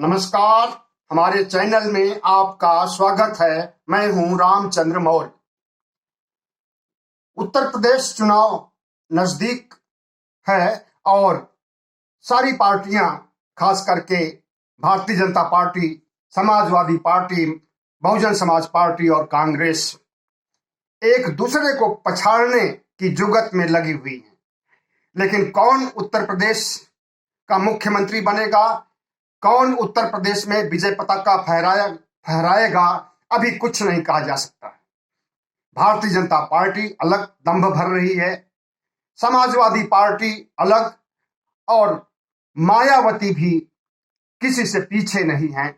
नमस्कार। हमारे चैनल में आपका स्वागत है। मैं हूं रामचंद्र मौर्य। उत्तर प्रदेश चुनाव नजदीक है और सारी पार्टियां, खास करके Bharatiya Janata party, Samajwadi party, Bahujan Samaj party और कांग्रेस एक दूसरे को पछाड़ने की जुगत में लगी हुई है। लेकिन कौन उत्तर प्रदेश का मुख्यमंत्री बनेगा, कौन उत्तर प्रदेश में विजय पताका फहराएगा, अभी कुछ नहीं कहा जा सकता। भारतीय जनता पार्टी अलग दंभ भर रही है, समाजवादी पार्टी अलग, और मायावती भी किसी से पीछे नहीं है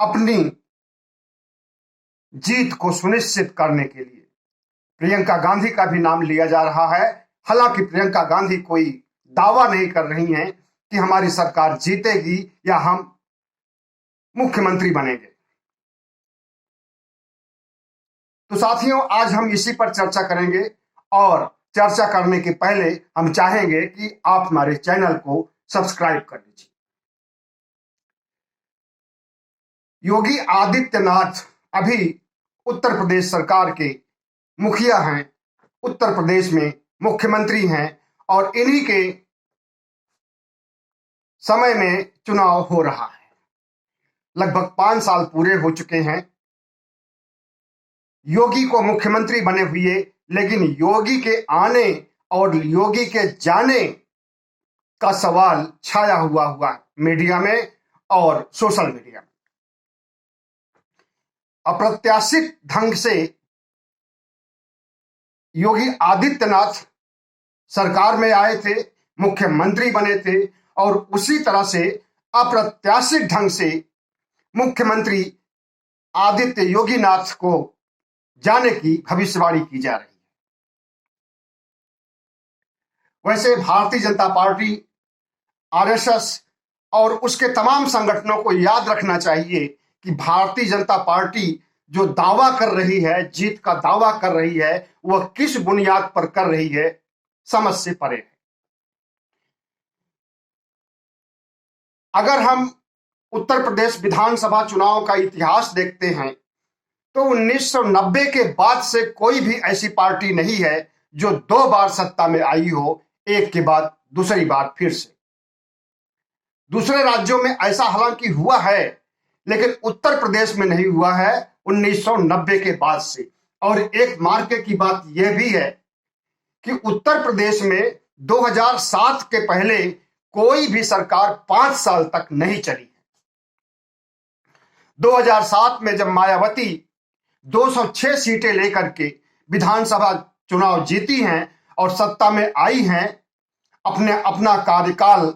अपनी जीत को सुनिश्चित करने के लिए। प्रियंका गांधी का भी नाम लिया जा रहा है। हालांकि प्रियंका गांधी कोई दावा नहीं कर रही हैं कि हमारी सरकार जीतेगी या हम मुख्यमंत्री बनेंगे। तो साथियों, आज हम इसी पर चर्चा करेंगे और चर्चा करने के पहले हम चाहेंगे कि आप हमारे चैनल को सब्सक्राइब कर लीजिए। योगी आदित्यनाथ अभी उत्तर प्रदेश सरकार के मुखिया हैं, उत्तर प्रदेश में मुख्यमंत्री हैं और इन्हीं के समय में चुनाव हो रहा है। लगभग 5 साल पूरे हो चुके हैं योगी को मुख्यमंत्री बने हुए, लेकिन योगी के आने और योगी के जाने का सवाल छाया हुआ मीडिया में और सोशल मीडिया में। अप्रत्याशित ढंग से योगी आदित्यनाथ सरकार में आए थे, मुख्यमंत्री बने थे और उसी तरह से अप्रत्याशित ढंग से मुख्यमंत्री आदित्य योगीनाथ को जाने की भविष्यवाणी की जा रही है। वैसे भारतीय जनता पार्टी, आरएसएस और उसके तमाम संगठनों को याद रखना चाहिए कि भारतीय जनता पार्टी जो दावा कर रही है, जीत का दावा कर रही है, वह किस बुनियाद पर कर रही है, समझ से परे है। अगर हम उत्तर प्रदेश विधानसभा चुनाव का इतिहास देखते हैं तो 1990 के बाद से कोई भी ऐसी पार्टी नहीं है जो 2 बार सत्ता में आई हो, एक के बाद दूसरी बार फिर से। दूसरे राज्यों में ऐसा हालांकि हुआ है, लेकिन उत्तर प्रदेश में नहीं हुआ है 1990 के बाद से। और एक मार्के की बात यह भी है कि उत्तर प्रदेश में 2007 के पहले कोई भी सरकार 5 साल तक नहीं चली है। 2007 में जब मायावती 206 सीटें लेकर के विधानसभा चुनाव जीती हैं और सत्ता में आई हैं, अपना कार्यकाल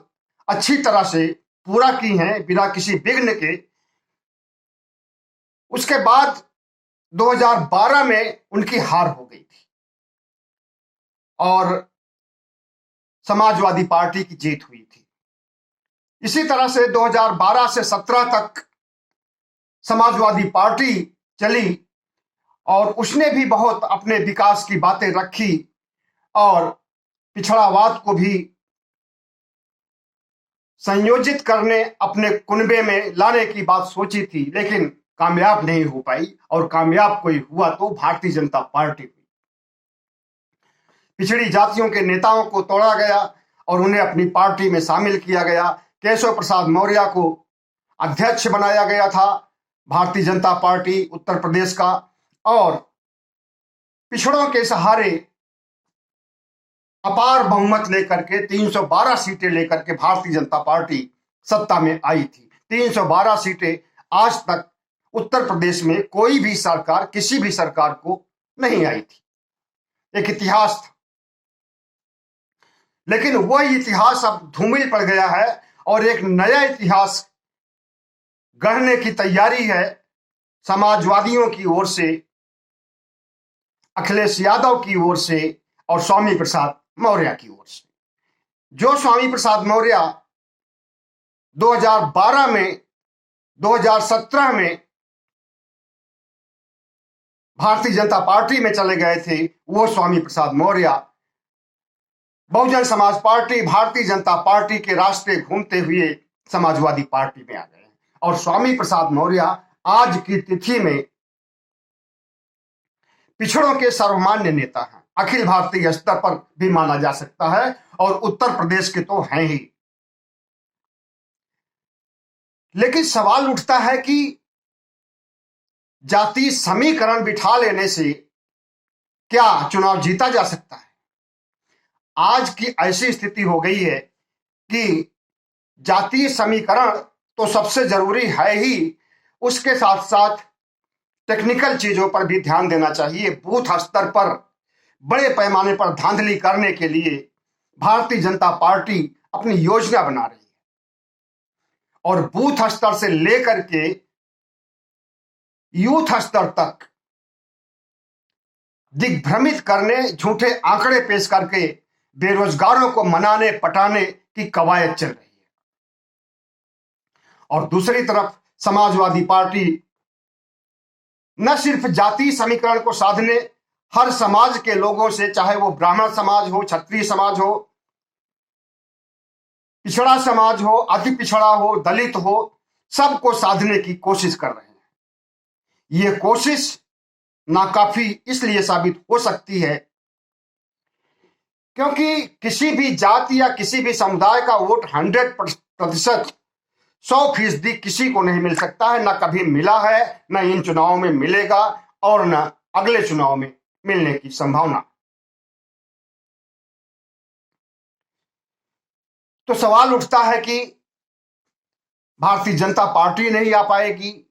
अच्छी तरह से पूरा की हैं बिना किसी विघ्न के। उसके बाद 2012 में उनकी हार हो गई थी और समाजवादी पार्टी की जीत हुई थी। इसी तरह से 2012 से 17 तक समाजवादी पार्टी चली और उसने भी बहुत अपने विकास की बातें रखी और पिछड़ावाद को भी संयोजित करने, अपने कुनबे में लाने की बात सोची थी, लेकिन कामयाब नहीं हो पाई। और कामयाब कोई हुआ तो भारतीय जनता पार्टी हुई। पिछड़ी जातियों के नेताओं को तोड़ा गया और उन्हें अपनी पार्टी में शामिल किया गया। केशव प्रसाद मौर्य को अध्यक्ष बनाया गया था भारतीय जनता पार्टी उत्तर प्रदेश का, और पिछड़ों के सहारे अपार बहुमत लेकर के 312 सीटें लेकर के भारतीय जनता पार्टी सत्ता में आई थी। 312 सीटें आज तक उत्तर प्रदेश में कोई भी सरकार, किसी भी सरकार को नहीं आई थी। एक इतिहास था, लेकिन वह इतिहास अब धूमिल पड़ गया है और एक नया इतिहास गढ़ने की तैयारी है समाजवादियों की ओर से, अखिलेश यादव की ओर से और स्वामी प्रसाद मौर्य की ओर से। जो स्वामी प्रसाद मौर्य 2012 में, 2017 में भारतीय जनता पार्टी में चले गए थे, वो स्वामी प्रसाद मौर्य बहुजन समाज पार्टी, भारतीय जनता पार्टी के रास्ते घूमते हुए समाजवादी पार्टी में आ गए। और स्वामी प्रसाद मौर्य आज की तिथि में पिछड़ों के सर्वमान्य नेता हैं, अखिल भारतीय स्तर पर भी माना जा सकता है, और उत्तर प्रदेश के तो हैं ही। लेकिन सवाल उठता है कि जाति समीकरण बिठा लेने से क्या चुनाव जीता जा सकता है? आज की ऐसी स्थिति हो गई है कि जातीय समीकरण तो सबसे जरूरी है ही, उसके साथ साथ टेक्निकल चीजों पर भी ध्यान देना चाहिए। बूथ स्तर पर बड़े पैमाने पर धांधली करने के लिए भारतीय जनता पार्टी अपनी योजना बना रही है, और बूथ स्तर से लेकर के यूथ स्तर तक दिग्भ्रमित करने, झूठे आंकड़े पेश करके बेरोजगारों को मनाने पटाने की कवायद चल रही है। और दूसरी तरफ समाजवादी पार्टी न सिर्फ जातीय समीकरण को साधने, हर समाज के लोगों से, चाहे वो ब्राह्मण समाज हो, क्षत्रिय समाज हो, पिछड़ा समाज हो, अति पिछड़ा हो, दलित हो, सबको साधने की कोशिश कर रहे हैं। ये कोशिश नाकाफी इसलिए साबित हो सकती है क्योंकि किसी भी जाति या किसी भी समुदाय का वोट 100%, 100% किसी को नहीं मिल सकता है, न कभी मिला है, न इन चुनावों में मिलेगा, और न अगले चुनाव में मिलने की संभावना। तो सवाल उठता है कि भारतीय जनता पार्टी नहीं आ पाएगी,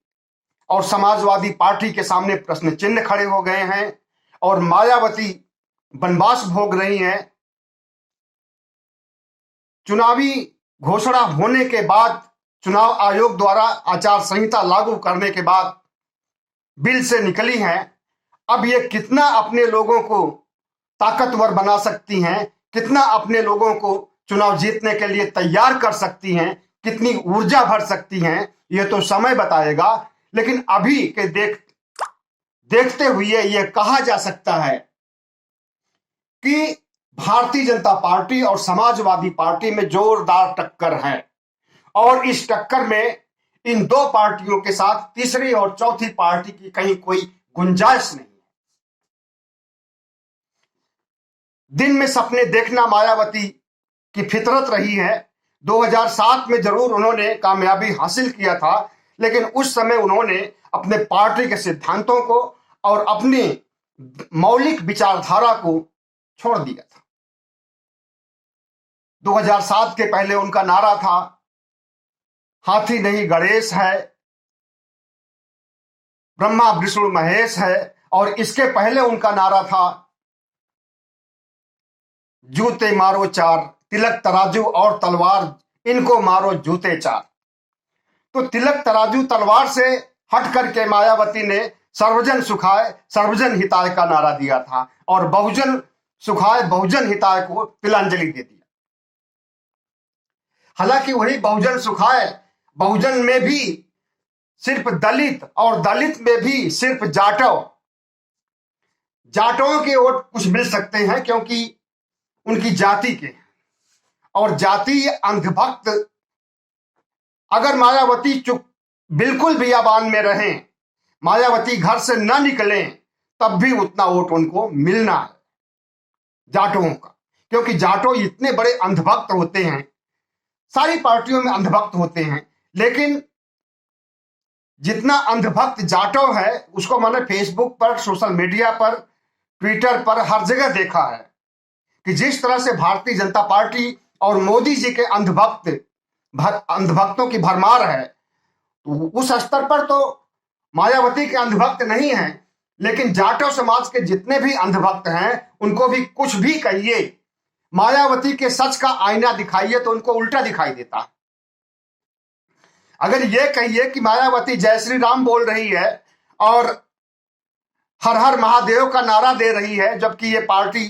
और समाजवादी पार्टी के सामने प्रश्न चिन्ह खड़े हो गए हैं, और मायावती वनवास भोग रही हैं। चुनावी घोषणा होने के बाद, चुनाव आयोग द्वारा आचार संहिता लागू करने के बाद बिल से निकली हैं। अब ये कितना अपने लोगों को ताकतवर बना सकती हैं, कितना अपने लोगों को चुनाव जीतने के लिए तैयार कर सकती हैं, कितनी ऊर्जा भर सकती हैं, ये तो समय बताएगा। लेकिन अभी के देखते हुए ये कहा जा सकता है कि भारतीय जनता पार्टी और समाजवादी पार्टी में जोरदार टक्कर है, और इस टक्कर में इन दो पार्टियों के साथ तीसरी और चौथी पार्टी की कहीं कोई गुंजाइश नहीं है। दिन में सपने देखना मायावती की फितरत रही है। 2007 में जरूर उन्होंने कामयाबी हासिल किया था, लेकिन उस समय उन्होंने अपने पार्टी के सिद्धांतों को और अपनी मौलिक विचारधारा को छोड़ दिया था। 2007 के पहले उनका नारा था, हाथी नहीं गणेश है, ब्रह्मा विष्णु महेश है, और इसके पहले उनका नारा था, जूते मारो चार, तिलक तराजू और तलवार, इनको मारो जूते चार। तो तिलक तराजू तलवार से हट करके मायावती ने सर्वजन सुखाय सर्वजन हिताय का नारा दिया था, और बहुजन सुखाय बहुजन हिताय को तिलांजलि दे दिया। हालांकि वही बहुजन सुखाय बहुजन में भी सिर्फ दलित, और दलित में भी सिर्फ जाटों के वोट कुछ मिल सकते हैं क्योंकि उनकी जाति के, और जातीय अंधभक्त अगर मायावती चुप बिल्कुल बियाबान में रहें, मायावती घर से न निकले, तब भी उतना वोट उनको मिलना है जाटों का, क्योंकि जाटों इतने बड़े अंधभक्त होते हैं। सारी पार्टियों में अंधभक्त होते हैं, लेकिन जितना अंधभक्त जाटों है उसको मैंने फेसबुक पर, सोशल मीडिया पर, ट्विटर पर हर जगह देखा है कि जिस तरह से भारतीय जनता पार्टी और मोदी जी के अंधभक्तों की भरमार है, तो उस स्तर पर तो मायावती के अंधभक्त नहीं हैं, लेकिन जाटो समाज के जितने भी अंधभक्त हैं उनको भी कुछ भी कहिए, मायावती के सच का आईना दिखाइए तो उनको उल्टा दिखाई देता है। अगर ये कहिए कि मायावती जय श्री राम बोल रही है और हर हर महादेव का नारा दे रही है, जबकि ये पार्टी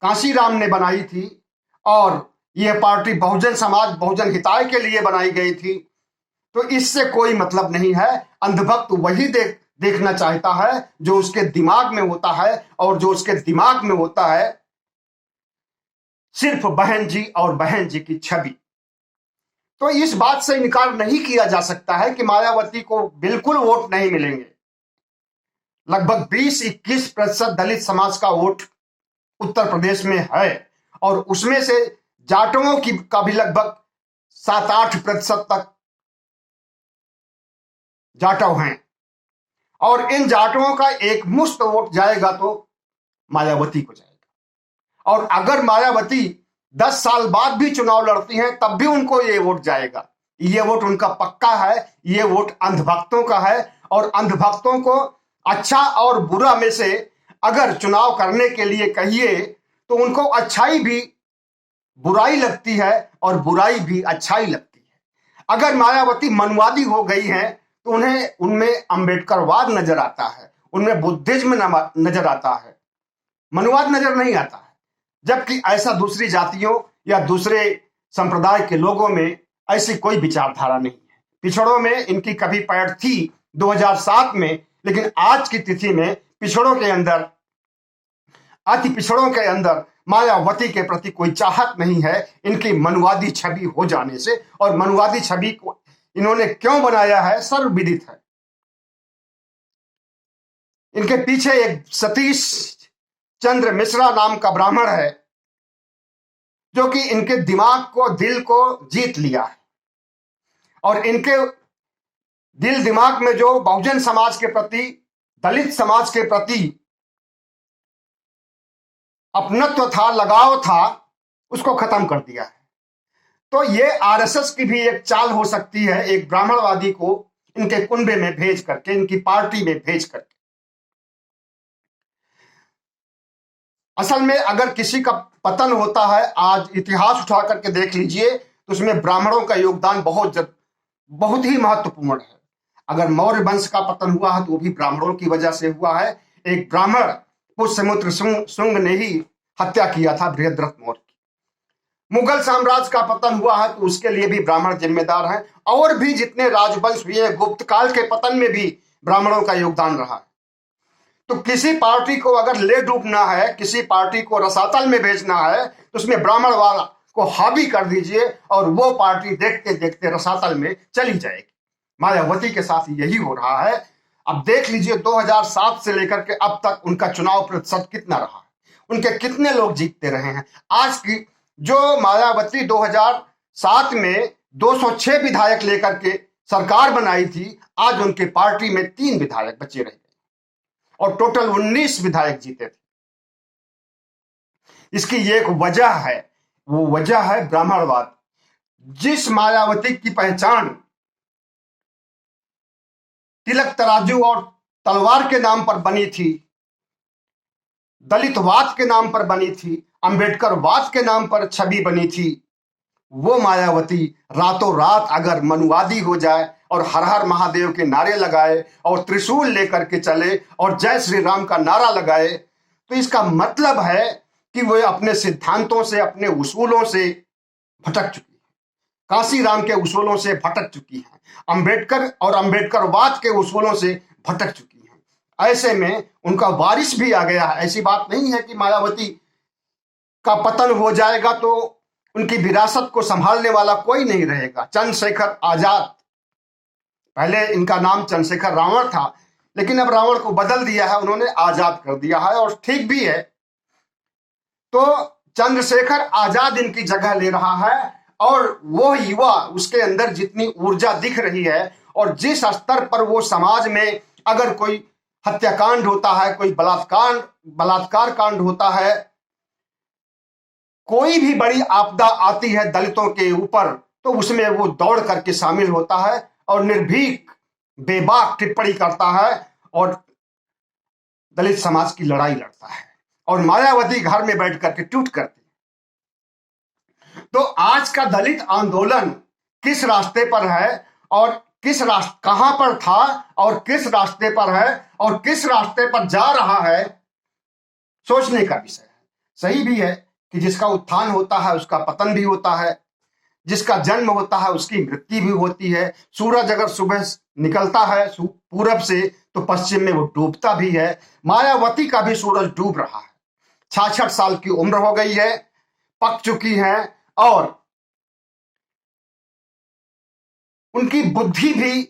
कांशीराम ने बनाई थी और यह पार्टी बहुजन समाज बहुजन हिताय के लिए बनाई गई थी, तो इससे कोई मतलब नहीं है। अंधभक्त वही देखना चाहता है जो उसके दिमाग में होता है, और जो उसके दिमाग में होता है सिर्फ बहन जी और बहन जी की छवि। तो इस बात से इनकार नहीं किया जा सकता है कि मायावती को बिल्कुल वोट नहीं मिलेंगे। लगभग 20-21% दलित समाज का वोट उत्तर प्रदेश में है और उसमें से जाटवों की का भी लगभग 7-8% तक जाटव हैं और इन जाटवों का एक मुश्त वोट जाएगा तो मायावती को जाएगा। और अगर मायावती 10 साल बाद भी चुनाव लड़ती हैं तब भी उनको ये वोट जाएगा। ये वोट उनका पक्का है, ये वोट अंधभक्तों का है और अंधभक्तों को अच्छा और बुरा में से अगर चुनाव करने के लिए कहिए तो उनको अच्छाई भी बुराई लगती है और बुराई भी अच्छाई लगती है। अगर मायावती मनवादी हो गई हैं तो उन्हें उनमें अंबेडकरवाद नजर आता है, उनमें बुद्धिज्म नजर आता है, मनवाद नजर नहीं आता है। जबकि ऐसा दूसरी जातियों या दूसरे संप्रदाय के लोगों में ऐसी कोई विचारधारा नहीं है। पिछड़ों में इनकी कभी पैठ थी 2007 में, लेकिन आज की तिथि में पिछड़ों के अंदर, अति पिछड़ों के अंदर मायावती के प्रति कोई चाहत नहीं है, इनकी मनवादी छवि हो जाने से। और मनवादी छवि को इन्होंने क्यों बनाया है सर्वविदित है। इनके पीछे एक सतीश चंद्र मिश्रा नाम का ब्राह्मण है जो कि इनके दिमाग को, दिल को जीत लिया है और इनके दिल दिमाग में जो बहुजन समाज के प्रति, दलित समाज के प्रति अपनत्व था, लगाव था, उसको खत्म कर दिया है। तो ये आरएसएस की भी एक चाल हो सकती है, एक ब्राह्मणवादी को इनके कुनबे में भेज करके, इनकी पार्टी में भेज करके। असल में अगर किसी का पतन होता है, आज इतिहास उठा करके देख लीजिए, तो उसमें ब्राह्मणों का योगदान बहुत ही महत्वपूर्ण है। अगर मौर्य वंश का पतन हुआ है तो वो भी ब्राह्मणों की वजह से हुआ है। एक ब्राह्मण पुष्यमित्र शुंग ने ही हत्या किया था बृहद्रथ मौर्य की। मुगल साम्राज्य का पतन हुआ है तो उसके लिए भी ब्राह्मण जिम्मेदार हैं। और भी जितने राजवंश हुए, गुप्त काल के पतन में भी ब्राह्मणों का योगदान रहा है। तो किसी पार्टी को अगर ले डूबना है, किसी पार्टी को रसातल में भेजना है, तो उसमें ब्राह्मणवाद को हावी कर दीजिए और वो पार्टी देखते देखते रसातल में चली जाएगी। मायावती के साथ यही हो रहा है। अब देख लीजिए 2007 से लेकर के अब तक उनका चुनाव प्रतिशत कितना रहा है, उनके कितने लोग जीतते रहे हैं। आज की जो मायावती 2007 में 206 विधायक लेकर के सरकार बनाई थी, आज उनके पार्टी में 3 विधायक बचे रह गए और टोटल 19 विधायक जीते थे। इसकी एक वजह है, वो वजह है ब्राह्मणवाद। जिस मायावती की पहचान तिलक तराजू और तलवार के नाम पर बनी थी, दलितवाद के नाम पर बनी थी, अंबेडकरवाद के नाम पर छवि बनी थी, वो मायावती रातों रात अगर मनुवादी हो जाए और हर हर महादेव के नारे लगाए और त्रिशूल लेकर के चले और जय श्री राम का नारा लगाए, तो इसका मतलब है कि वो अपने सिद्धांतों से, अपने उसूलों से भटक चुकी है, काशी राम के उसूलों से भटक चुकी है, अंबेडकर और अंबेडकरवाद के उसूलों से भटक चुकी है। ऐसे में उनका वारिस भी आ गया है। ऐसी बात नहीं है कि मायावती का पतन हो जाएगा तो उनकी विरासत को संभालने वाला कोई नहीं रहेगा। चंद्रशेखर आजाद, पहले इनका नाम चंद्रशेखर रावण था, लेकिन अब रावण को बदल दिया है, उन्होंने आजाद कर दिया है और ठीक भी है। तो चंद्रशेखर आजाद इनकी जगह ले रहा है और वो युवा, उसके अंदर जितनी ऊर्जा दिख रही है और जिस स्तर पर वो समाज में अगर कोई हत्याकांड होता है, कोई बलात्कार कांड होता है, कोई भी बड़ी आपदा आती है दलितों के ऊपर, तो उसमें वो दौड़ करके शामिल होता है और निर्भीक बेबाक टिप्पणी करता है और दलित समाज की लड़ाई लड़ता है। और मायावती घर में बैठ करके ट्वीट करती है। तो आज का दलित आंदोलन किस रास्ते पर है और किस रास्ते, कहां पर था और किस रास्ते पर है और किस रास्ते पर जा रहा है, सोचने का विषय है। सही भी है कि जिसका उत्थान होता है उसका पतन भी होता है, जिसका जन्म होता है उसकी मृत्यु भी होती है। सूरज अगर सुबह निकलता है पूरब से तो पश्चिम में वो डूबता भी है। मायावती का भी सूरज डूब रहा है। 66 साल की उम्र हो गई है, पक चुकी है और उनकी बुद्धि भी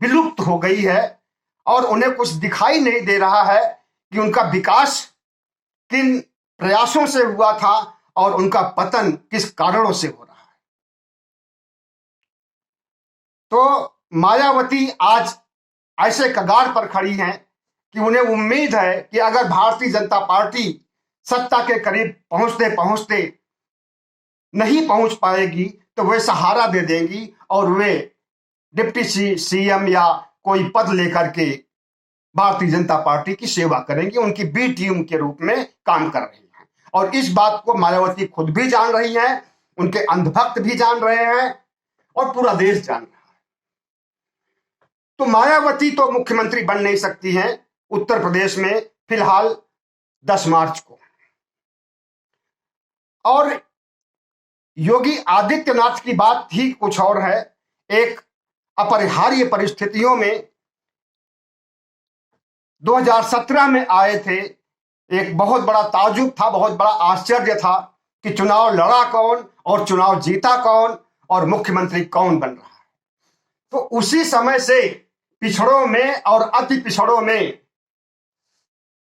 विलुप्त हो गई है और उन्हें कुछ दिखाई नहीं दे रहा है कि उनका विकास किन प्रयासों से हुआ था और उनका पतन किस कारणों से हो रहा है। तो मायावती आज ऐसे कगार पर खड़ी हैं कि उन्हें उम्मीद है कि अगर भारतीय जनता पार्टी सत्ता के करीब पहुंचते पहुंचते नहीं पहुंच पाएगी तो वे सहारा दे देंगी और वे डिप्टी सीएम या कोई पद लेकर के भारतीय जनता पार्टी की सेवा करेंगी, उनकी बी टीम के रूप में काम कर रही हैं। और इस बात को मायावती खुद भी जान रही हैं, उनके अंधभक्त भी जान रहे हैं और पूरा देश जान रहा है। तो मायावती तो मुख्यमंत्री बन नहीं सकती हैं उत्तर प्रदेश में फिलहाल 10 मार्च को। और योगी आदित्यनाथ की बात ही कुछ और है। एक अपरिहार्य परिस्थितियों में 2017 में आए थे, एक बहुत बड़ा ताजुब था, बहुत बड़ा आश्चर्य था कि चुनाव लड़ा कौन और चुनाव जीता कौन और मुख्यमंत्री कौन बन रहा है। तो उसी समय से पिछड़ों में और अति पिछड़ों में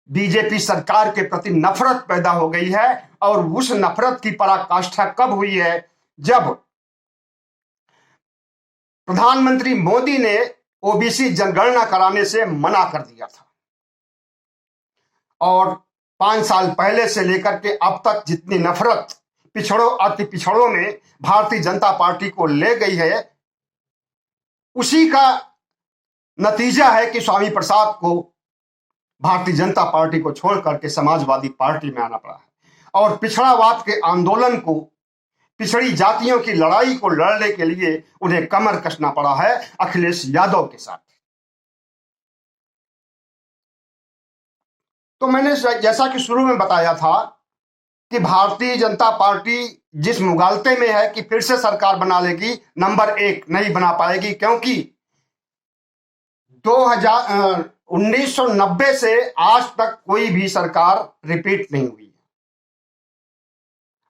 बीजेपी सरकार के प्रति नफरत पैदा हो गई है। और उस नफरत की पराकाष्ठा कब हुई है? जब प्रधानमंत्री मोदी ने ओबीसी जनगणना कराने से मना कर दिया था और 5 साल पहले से लेकर के अब तक जितनी नफरत पिछड़ों अति पिछड़ों में भारतीय जनता पार्टी को ले गई है, उसी का नतीजा है कि स्वामी प्रसाद को भारतीय जनता पार्टी को छोड़ करके समाजवादी पार्टी में आना पड़ा है। और पिछड़ावाद के आंदोलन को, पिछड़ी जातियों की लड़ाई को लड़ने के लिए उन्हें कमर कसना पड़ा है अखिलेश यादव के साथ। तो मैंने जैसा कि शुरू में बताया था कि भारतीय जनता पार्टी जिस मुगालते में है कि फिर से सरकार बना लेगी, नंबर 1 नहीं बना पाएगी, क्योंकि 1990 से आज तक कोई भी सरकार रिपीट नहीं हुई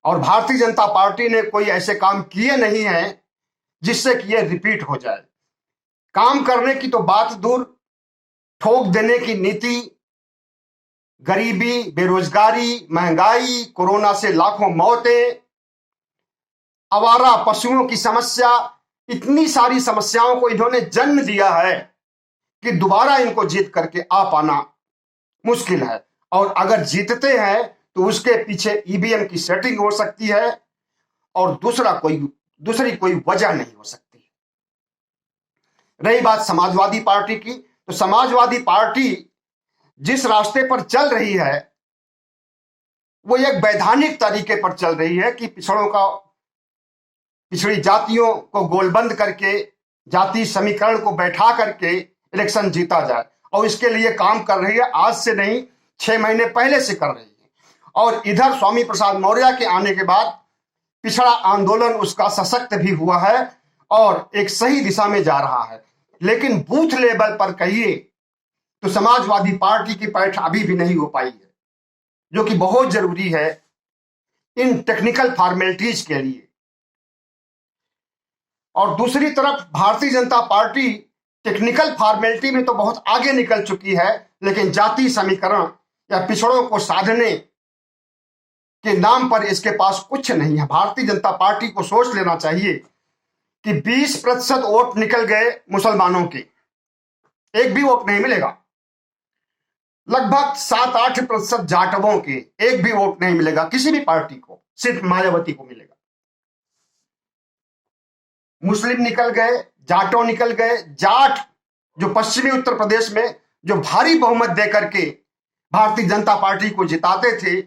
और भारतीय जनता पार्टी ने कोई ऐसे काम किए नहीं हैं जिससे कि ये रिपीट हो जाए। काम करने की तो बात दूर, ठोक देने की नीति, गरीबी, बेरोजगारी, महंगाई, कोरोना से लाखों मौतें, आवारा पशुओं की समस्या, इतनी सारी समस्याओं को इन्होंने जन्म दिया है कि दोबारा इनको जीत करके आ पाना मुश्किल है। और अगर जीतते हैं तो उसके पीछे ईवीएम की सेटिंग हो सकती है और दूसरी कोई वजह नहीं हो सकती। रही बात समाजवादी पार्टी की, तो समाजवादी पार्टी जिस रास्ते पर चल रही है वो एक वैधानिक तरीके पर चल रही है कि पिछड़ी जातियों को गोलबंद करके जाति समीकरण को बैठा करके इलेक्शन जीता जाए, और इसके लिए काम कर रही है। आज से नहीं, 6 महीने पहले से कर रही है। और इधर स्वामी प्रसाद मौर्य के आने के बाद पिछड़ा आंदोलन उसका सशक्त भी हुआ है और एक सही दिशा में जा रहा है। लेकिन बूथ लेवल पर कहिए तो समाजवादी पार्टी की पैठ अभी भी नहीं हो पाई है, जो कि बहुत जरूरी है इन टेक्निकल फॉर्मेलिटीज के लिए। और दूसरी तरफ Bharatiya Janata party technical formality में तो बहुत आगे निकल चुकी है, लेकिन जाति समीकरण या पिछड़ों को साधने के नाम पर इसके पास कुछ नहीं है। भारतीय जनता पार्टी को सोच लेना चाहिए कि 20% वोट निकल गए मुसलमानों के, एक भी वोट नहीं मिलेगा। लगभग 7-8% जाटवों के, एक भी वोट नहीं मिलेगा किसी भी पार्टी को, सिर्फ मायावती को मिलेगा। मुस्लिम निकल गए, जाटों निकल गए। जाट जो पश्चिमी उत्तर प्रदेश में जो भारी बहुमत देकर के भारतीय जनता पार्टी को जिताते थे,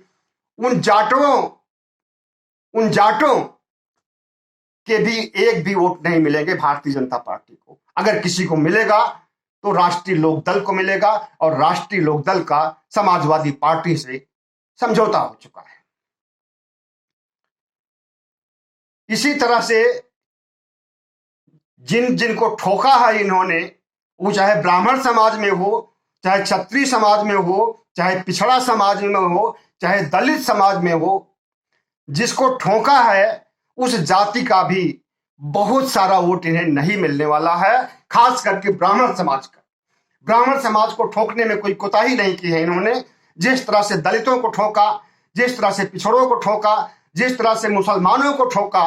उन जाटों के भी एक भी वोट नहीं मिलेंगे भारतीय जनता पार्टी को। अगर किसी को मिलेगा तो राष्ट्रीय लोकदल को मिलेगा, और राष्ट्रीय लोकदल का समाजवादी पार्टी से समझौता हो चुका है। इसी तरह से जिनको ठोका है इन्होंने, वो चाहे ब्राह्मण समाज में हो, चाहे क्षत्रिय समाज में हो, चाहे पिछड़ा समाज में हो, चाहे दलित समाज में हो, जिसको ठोका है उस जाति का भी बहुत सारा वोट इन्हें नहीं मिलने वाला है, खास करके ब्राह्मण समाज का। ब्राह्मण समाज को ठोकने में कोई कोताही नहीं की है इन्होंने। जिस तरह से दलितों को ठोका, जिस तरह से पिछड़ों को ठोका, जिस तरह से मुसलमानों को ठोका,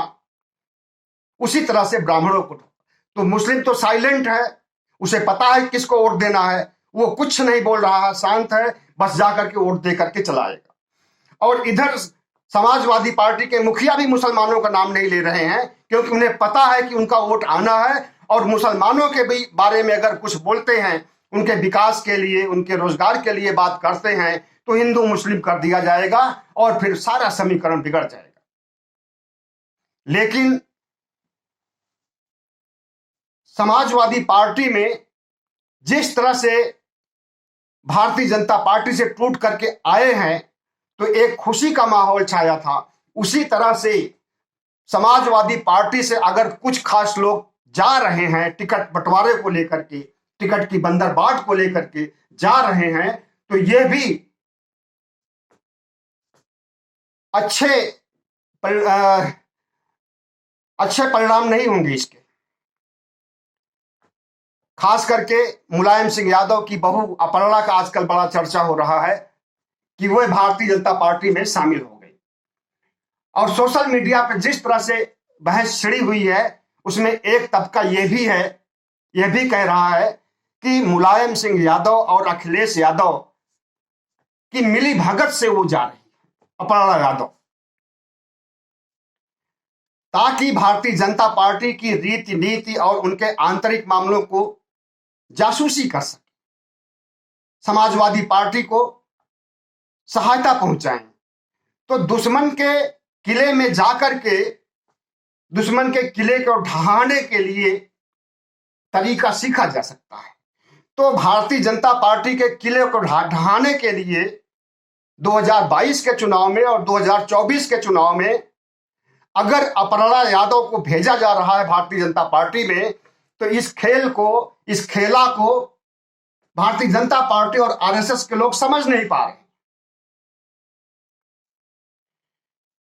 उसी तरह से ब्राह्मणों को ठोका। तो मुस्लिम तो साइलेंट है, उसे पता है किसको वोट देना है, वो कुछ नहीं बोल रहा है, शांत है, बस जाकर के वोट दे करके चलाएगा। और इधर समाजवादी पार्टी के मुखिया भी मुसलमानों का नाम नहीं ले रहे हैं, क्योंकि उन्हें पता है कि उनका वोट आना है, और मुसलमानों के भी बारे में अगर कुछ बोलते हैं, उनके विकास के लिए, उनके रोजगार के लिए बात करते हैं, तो हिंदू मुस्लिम कर दिया जाएगा और फिर सारा समीकरण बिगड़ जाएगा। लेकिन समाजवादी पार्टी में जिस तरह से भारतीय जनता पार्टी से टूट करके आए हैं, तो एक खुशी का माहौल छाया था। उसी तरह से समाजवादी पार्टी से अगर कुछ खास लोग जा रहे हैं टिकट बंटवारे को लेकर के, टिकट की बंदरबाट को लेकर के जा रहे हैं, तो ये भी अच्छे परिणाम नहीं होंगे इसके। खास करके मुलायम सिंह यादव की बहू अपर्णा का आजकल बड़ा चर्चा हो रहा है कि वह भारतीय जनता पार्टी में शामिल हो गई। और सोशल मीडिया पर जिस तरह से बहस छिड़ी हुई है, उसमें एक तबका यह भी कह रहा है कि मुलायम सिंह यादव और अखिलेश यादव की मिली भगत से वो जा रही है, अपर्णा यादव, ताकि भारतीय जनता पार्टी की रीति नीति और उनके आंतरिक मामलों को जासूसी कर सके, समाजवादी पार्टी को सहायता पहुंचाएं। तो दुश्मन के किले में जाकर के दुश्मन के किले को ढहाने के लिए तरीका सीखा जा सकता है। तो भारतीय जनता पार्टी के किले को ढहाने के लिए 2022 के चुनाव में और 2024 के चुनाव में अगर अपर्णा यादव को भेजा जा रहा है भारतीय जनता पार्टी में, तो इस खेला को भारतीय जनता पार्टी और आरएसएस के लोग समझ नहीं पा रहे,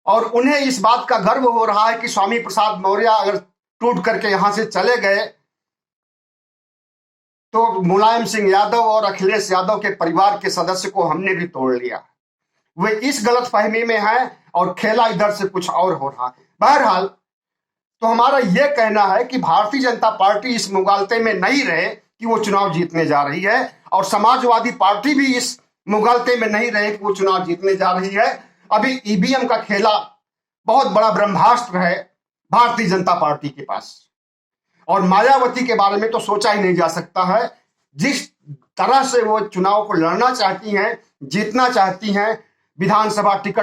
और उन्हें इस बात का गर्व हो रहा है कि स्वामी प्रसाद मौर्य अगर टूट करके यहां से चले गए, तो मुलायम सिंह यादव और अखिलेश यादव के परिवार के सदस्य को हमने भी तोड़ लिया। वे इस गलतफहमी में हैं और खेला इधर से कुछ और हो रहा है। बहरहाल, तो हमारा यह कहना है कि भारतीय जनता पार्टी इस मुगालते में नहीं रहे कि वो चुनाव जीतने जा रही है, और समाजवादी पार्टी भी इस मुगालते में नहीं रहे कि वो चुनाव जीतने जा रही है। अभी ईवीएम का खेला बहुत बड़ा ब्रह्मास्त्र है भारतीय जनता पार्टी के पास, और मायावती के बारे में तो सोचा ही नहीं जा सकता है। जिस तरह से वो चुनाव को लड़ना चाहती हैं, जीतना चाहती हैं, विधानसभा टिकट